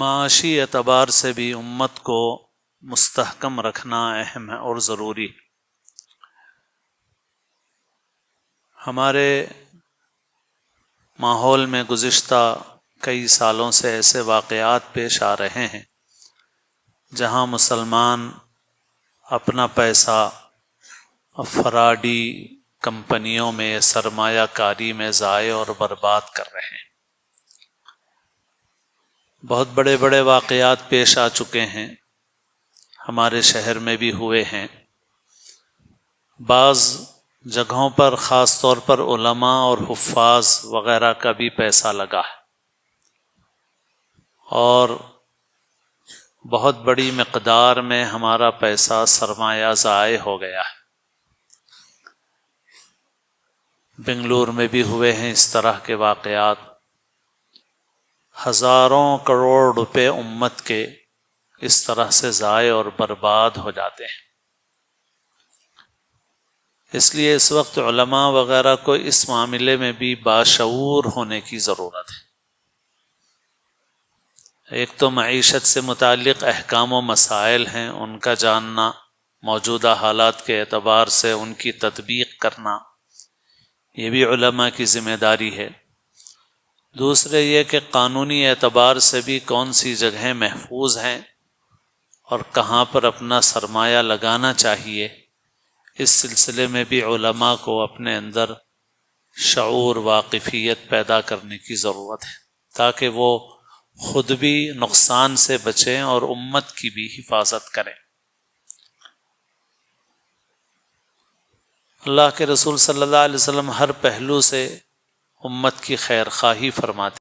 معاشی اعتبار سے بھی امت کو مستحکم رکھنا اہم ہے اور ضروری ہے۔ ہمارے ماحول میں گزشتہ کئی سالوں سے ایسے واقعات پیش آ رہے ہیں جہاں مسلمان اپنا پیسہ فراڈی کمپنیوں میں سرمایہ کاری میں ضائع اور برباد کر رہے ہیں۔ بہت بڑے بڑے واقعات پیش آ چکے ہیں، ہمارے شہر میں بھی ہوئے ہیں۔ بعض جگہوں پر خاص طور پر علماء اور حفاظ وغیرہ کا بھی پیسہ لگا ہے اور بہت بڑی مقدار میں ہمارا پیسہ سرمایہ ضائع ہو گیا ہے۔ بنگلور میں بھی ہوئے ہیں اس طرح کے واقعات۔ ہزاروں کروڑ روپے امت کے اس طرح سے ضائع اور برباد ہو جاتے ہیں۔ اس لیے اس وقت علماء وغیرہ کو اس معاملے میں بھی باشعور ہونے کی ضرورت ہے۔ ایک تو معیشت سے متعلق احکام و مسائل ہیں، ان کا جاننا، موجودہ حالات کے اعتبار سے ان کی تطبیق کرنا، یہ بھی علماء کی ذمہ داری ہے۔ دوسرے یہ کہ قانونی اعتبار سے بھی کون سی جگہیں محفوظ ہیں اور کہاں پر اپنا سرمایہ لگانا چاہیے، اس سلسلے میں بھی علماء کو اپنے اندر شعور، واقفیت پیدا کرنے کی ضرورت ہے تاکہ وہ خود بھی نقصان سے بچیں اور امت کی بھی حفاظت کریں۔ اللہ کے رسول صلی اللہ علیہ وسلم ہر پہلو سے امت کی خیر خواہی فرماتے